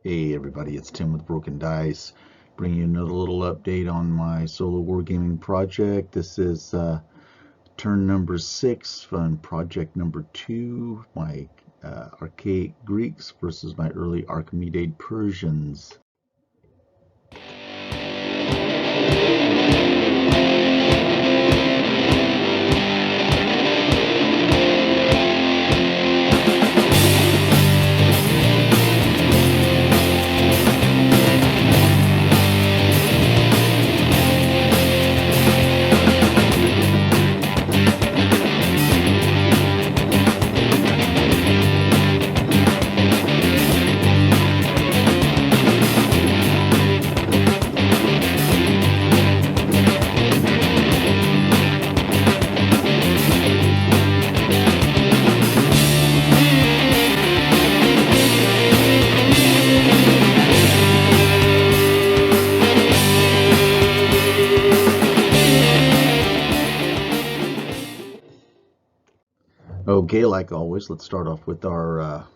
Hey everybody, it's Tim with Broken Dice, bringing you another little update on my solo wargaming project. This is turn number 6 on project number 2, my Archaic Greeks versus my early Achaemenid Persians. Okay, like always, let's start off with our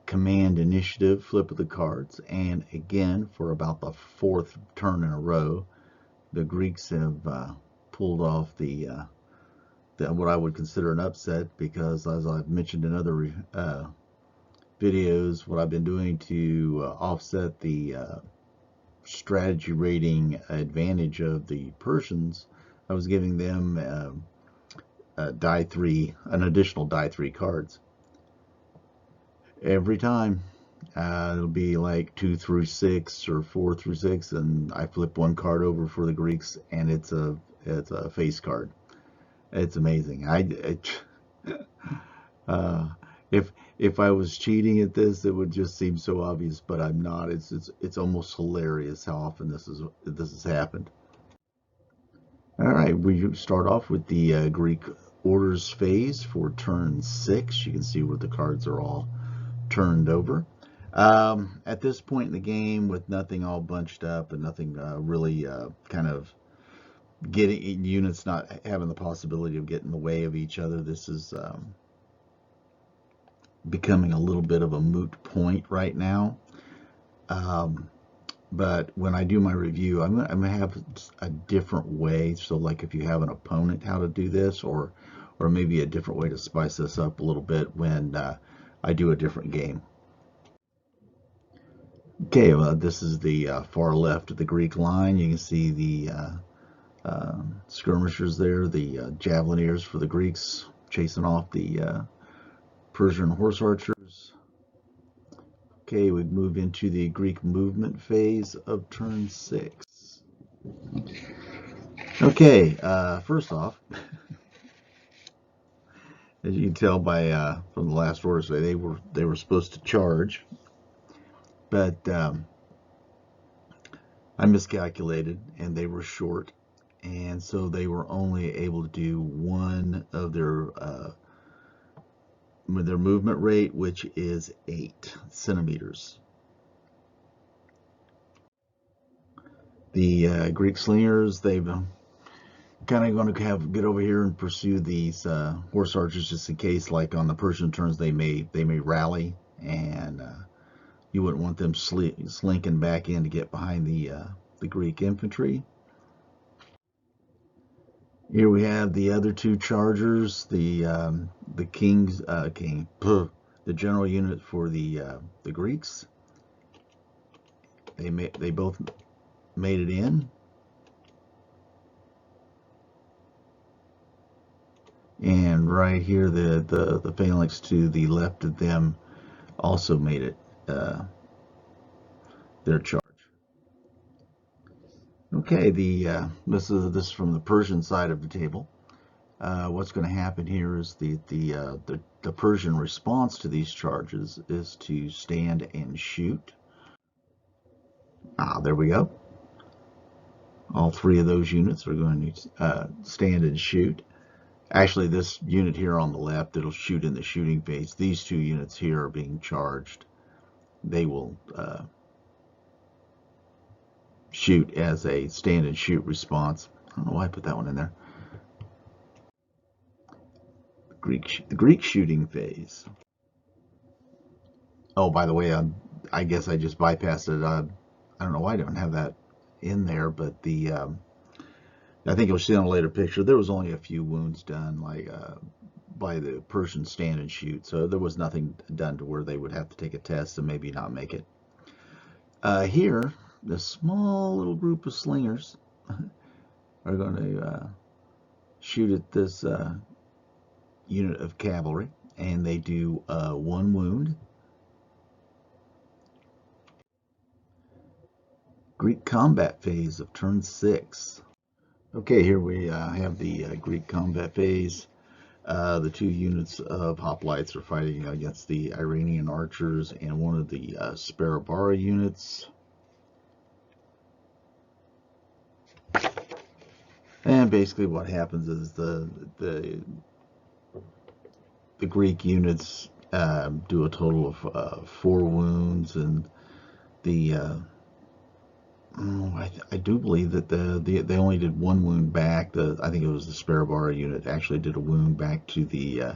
command initiative, flip of the cards. And again, for about the 4th turn in a row, the Greeks have pulled off the what I would consider an upset, because as I've mentioned in other videos, what I've been doing to offset the strategy rating advantage of the Persians, I was giving them an additional die 3 cards. Every time it'll be like 2 through 6 or 4 through 6, and I flip one card over for the Greeks, and it's a face card. It's amazing. If I was cheating at this, it would just seem so obvious, but I'm not. It's almost hilarious how often this has happened. All right, we start off with the Greek orders phase for turn 6. You can see where the cards are all turned over. At this point in the game, with nothing all bunched up and nothing really kind of getting units not having the possibility of getting in the way of each other, this is becoming a little bit of a moot point right now. But when I do my review, I'm gonna have a different way. So like if you have an opponent, how to do this, or maybe a different way to spice this up a little bit when I do a different game. Okay, well, this is the far left of the Greek line. You can see the skirmishers there, the javelineers for the Greeks, chasing off the Persian horse archers. Okay, we move into the Greek movement phase of turn 6. Okay, first off, as you can tell by from the last order, so they were supposed to charge, but I miscalculated and they were short, and so they were only able to do one of their movement rate, which is 8 centimeters. The Greek slingers, they've kind of going to get over here and pursue these horse archers, just in case, like on the Persian turns, they may rally, and you wouldn't want them slinking back in to get behind the Greek infantry. Here we have the other 2 chargers, the the general unit for the Greeks. They both made it in, and right here the phalanx to the left of them also made it their charge. Okay, this is from the Persian side of the table. What's going to happen here is the Persian response to these charges is to stand and shoot. There we go. All 3 of those units are going to stand and shoot. Actually, this unit here on the left, it'll shoot in the shooting phase. These 2 units here are being charged. They will shoot as a stand and shoot response. I don't know why I put that one in there. The Greek shooting phase. Oh, by the way, I guess I just bypassed it. I don't know why I don't have that in there, but I think you'll see on a later picture, there was only a few wounds done, like by the Persian stand and shoot. So there was nothing done to where they would have to take a test and maybe not make it. Here, the small little group of slingers are going to shoot at this unit of cavalry, and they do 1 wound. Greek combat phase of turn 6. Okay, here we have the Greek combat phase. The 2 units of hoplites are fighting against the Iranian archers and one of the Sparabara units. And basically what happens is the Greek units do a total of 4 wounds, and the I do believe that they only did 1 wound back. I think it was the Sparabara unit actually did a wound back to the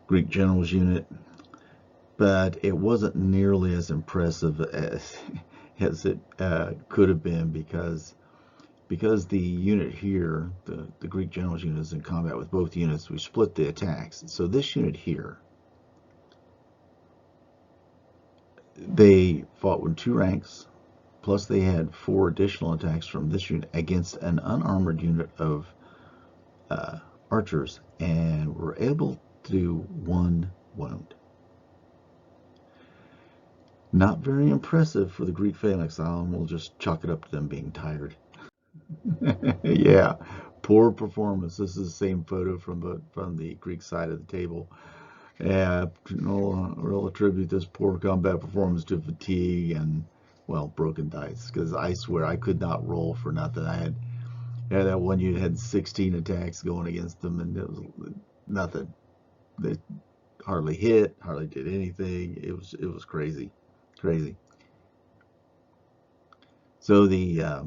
Greek generals unit, but it wasn't nearly as impressive as it could have been, because the unit here, the Greek generals unit, is in combat with both units. We split the attacks. So this unit here, they fought with 2 ranks, plus they had 4 additional attacks from this unit against an unarmored unit of archers, and were able to do 1 wound. Not very impressive for the Greek phalanx, and we'll just chalk it up to them being tired. Yeah, poor performance. This is the same photo from the Greek side of the table. Yeah, we'll attribute this poor combat performance to fatigue and, well, broken dice. Because I swear I could not roll for nothing. I had that one unit had 16 attacks going against them, and it was nothing. They hardly hit, hardly did anything. It was crazy. So the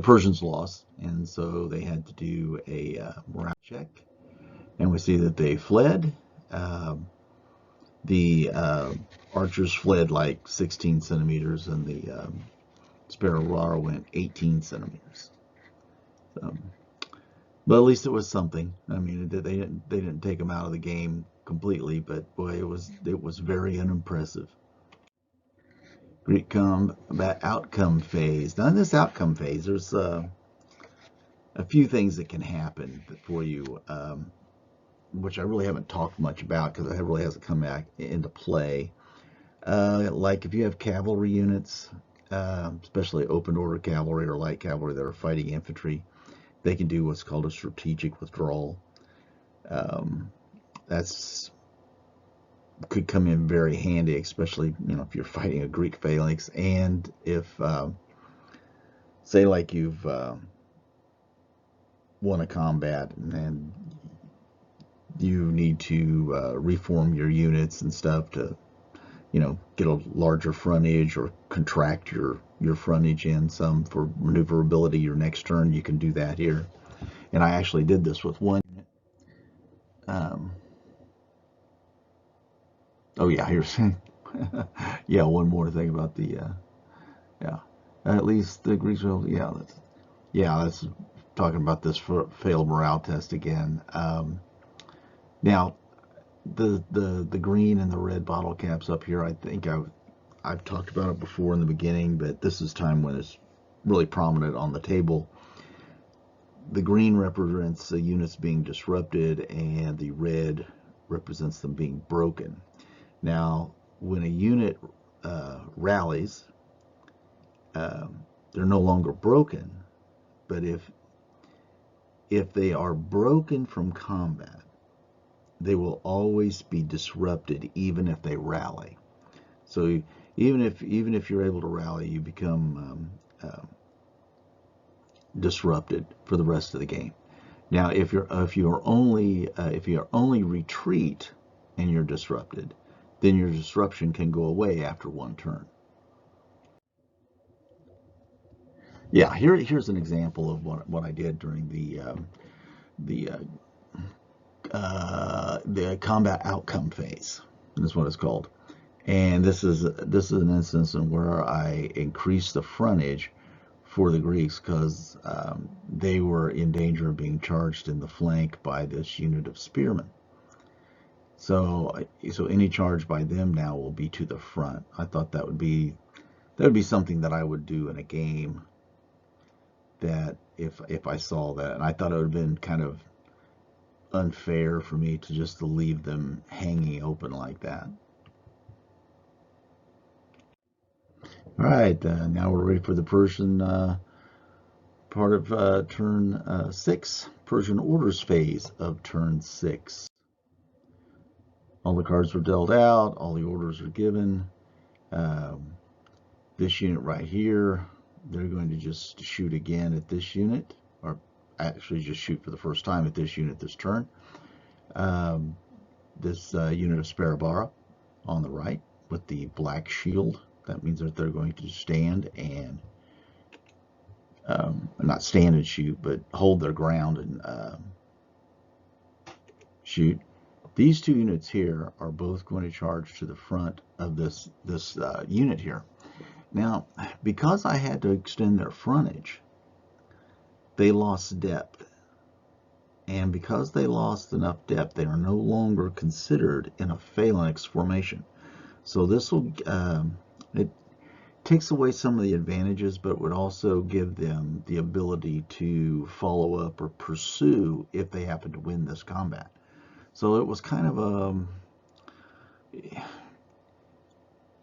Persians lost, and so they had to do a morale check, and we see that they fled. The archers fled like 16 centimeters, and the Sparrow went 18 centimeters. But at least it was something. I mean, they didn't take them out of the game completely, but boy, it was very unimpressive. Greek combat outcome phase. Now in this outcome phase, there's a few things that can happen for you, which I really haven't talked much about because it really hasn't come back into play. Like if you have cavalry units, especially open order cavalry or light cavalry that are fighting infantry, they can do what's called a strategic withdrawal. That's could come in very handy, especially if you're fighting a Greek phalanx, and if say like you've won a combat and you need to reform your units and stuff to get a larger frontage or contract your frontage in some for maneuverability your next turn, you can do that here. And I actually did this with one unit. Oh yeah, here's yeah, one more thing about the yeah, at least the Greeks will, that's talking about this failed morale test again. Now the green and the red bottle caps up here, I think I've talked about it before in the beginning, but this is time when it's really prominent on the table. The green represents the units being disrupted, and the red represents them being broken. Now, when a unit rallies, they're no longer broken, but if they are broken from combat, they will always be disrupted, even if they rally. So even if you're able to rally, you become disrupted for the rest of the game. Now, if you only retreat and you're disrupted, then your disruption can go away after 1 turn. Yeah, here's an example of what I did during the combat outcome phase. That's what it's called. And this is an instance in where I increased the frontage for the Greeks because they were in danger of being charged in the flank by this unit of spearmen. So any charge by them now will be to the front. I thought that would be something that I would do in a game, that if I saw that, and I thought it would have been kind of unfair for me to just leave them hanging open like that. All right, now we're ready for the Persian part of turn 6, Persian orders phase of turn 6. All the cards were dealt out, all the orders are given. Um, this unit right here, they're going to just shoot again at this unit, or actually just shoot for the first time at this unit this turn. This unit of Sparabara on the right with the black shield. That means that they're going to stand and not stand and shoot, but hold their ground and shoot. These two units here are both going to charge to the front of this unit here. Now, because I had to extend their frontage, they lost depth. And because they lost enough depth, they are no longer considered in a phalanx formation. So this will, it takes away some of the advantages, but would also give them the ability to follow up or pursue if they happen to win this combat. So it was kind of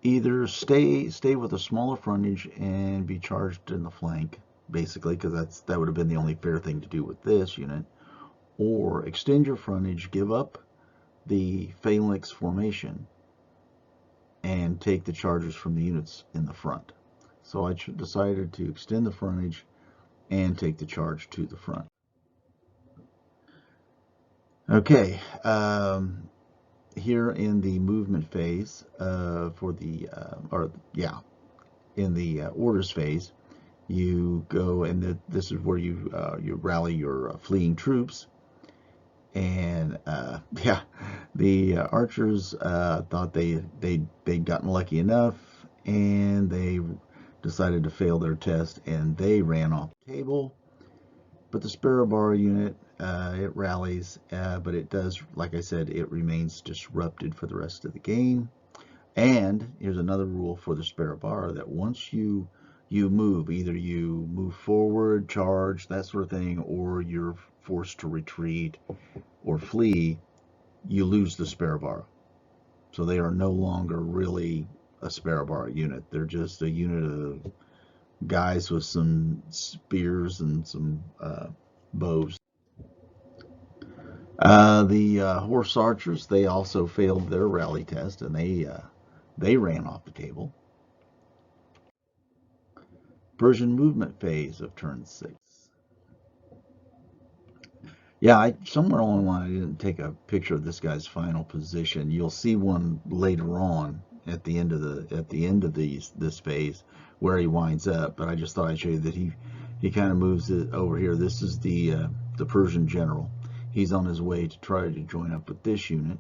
either stay with a smaller frontage and be charged in the flank, basically, because that would have been the only fair thing to do with this unit, or extend your frontage, give up the phalanx formation, and take the charges from the units in the front. So I decided to extend the frontage and take the charge to the front. Okay, here in the movement phase in the orders phase, you go, and this is where you rally your fleeing troops. And yeah, the archers thought they'd gotten lucky enough, and they decided to fail their test, and they ran off the table. But the Sparabara unit, it rallies, but it does, like I said, it remains disrupted for the rest of the game. And here's another rule for the Sparabara, that once you move, either you move forward, charge, that sort of thing, or you're forced to retreat or flee, you lose the Sparabara. So they are no longer really a Sparabara unit. They're just a unit of guys with some spears and some bows. The horse archers, they also failed their rally test, and they ran off the table. Persian movement phase of turn 6. Yeah, somewhere along the line I didn't take a picture of this guy's final position. You'll see one later on at the end of this phase where he winds up. But I just thought I'd show you that he kind of moves it over here. This is the Persian general. He's on his way to try to join up with this unit,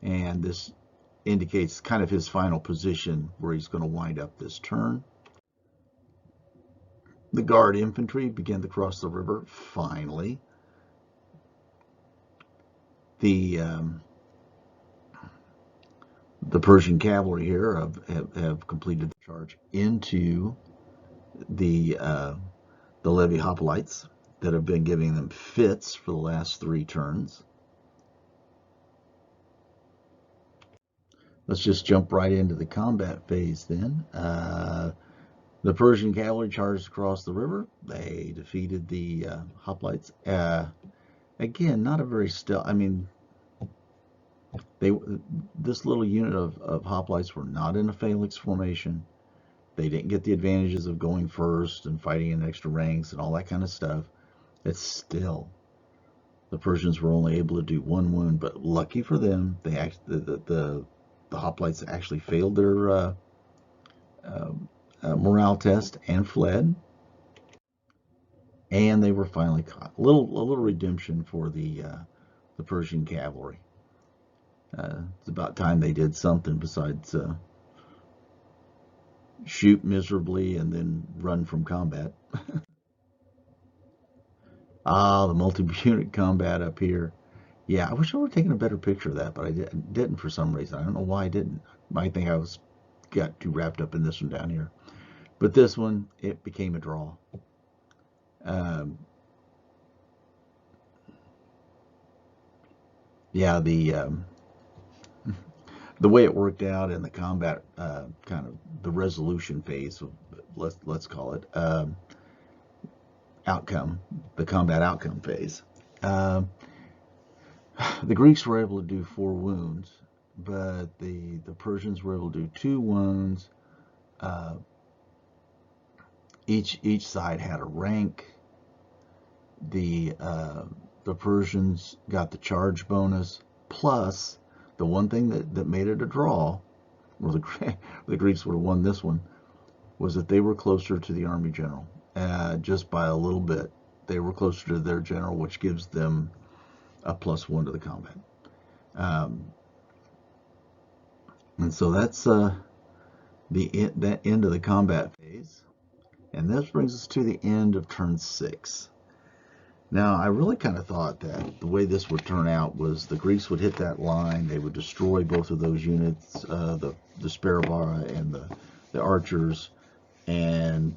and this indicates kind of his final position where he's going to wind up this turn. The guard infantry begin to cross the river finally. The Persian cavalry here have completed the charge into the Levy hoplites that have been giving them fits for the last 3 turns. Let's just jump right into the combat phase then. The Persian cavalry charged across the river. They defeated the hoplites. Again, not a very stealth. I mean, this little unit of hoplites were not in a phalanx formation. They didn't get the advantages of going first and fighting in extra ranks and all that kind of stuff. It's still, the Persians were only able to do 1 wound, but lucky for them, the hoplites actually failed their morale test and fled, and they were finally caught. A little redemption for the Persian cavalry. It's about time they did something besides shoot miserably and then run from combat. Ah, the multi-unit combat up here. Yeah, I wish I would have taken a better picture of that, but I didn't for some reason. I don't know why I didn't. I think I got too wrapped up in this one down here. But this one, it became a draw. Yeah, the way it worked out in the combat, kind of the resolution phase, let's call it, outcome, the combat outcome phase. The Greeks were able to do 4 wounds, but the Persians were able to do 2 wounds. Each side had a rank. The Persians got the charge bonus, plus the one thing that made it a draw, or the Greeks would have won this one, was that they were closer to the army general, just by a little bit. They were closer to their general, which gives them a +1 to the combat. And so that's that end of the combat phase. And this brings us to the end of turn 6. Now, I really kind of thought that the way this would turn out was the Greeks would hit that line, they would destroy both of those units, the Sparabara and the archers, and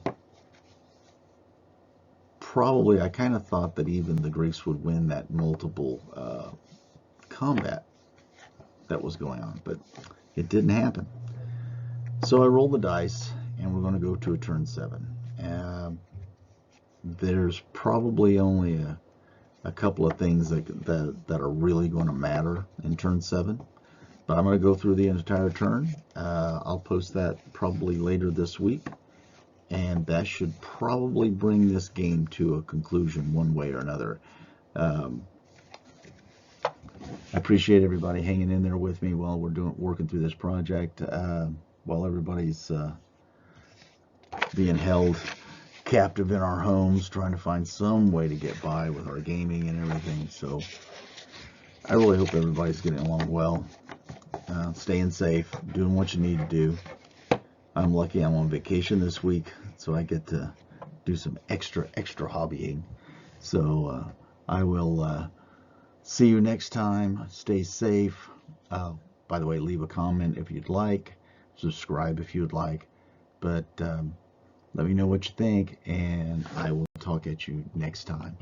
probably I kind of thought that even the Greeks would win that multiple combat that was going on, but it didn't happen. So I rolled the dice, and we're going to go to a turn 7. There's probably only a couple of things that are really going to matter in turn 7, but I'm going to go through the entire turn. I'll post that probably later this week, and that should probably bring this game to a conclusion one way or another. I appreciate everybody hanging in there with me while we're working through this project, while everybody's being held captive in our homes, trying to find some way to get by with our gaming and everything. So I really hope everybody's getting along well, staying safe, doing what you need to do. I'm lucky I'm on vacation this week, so I get to do some extra hobbying. So I will see you next time. Stay safe. By the way, leave a comment if you'd like, subscribe if you'd like, but let me know what you think, and I will talk at you next time.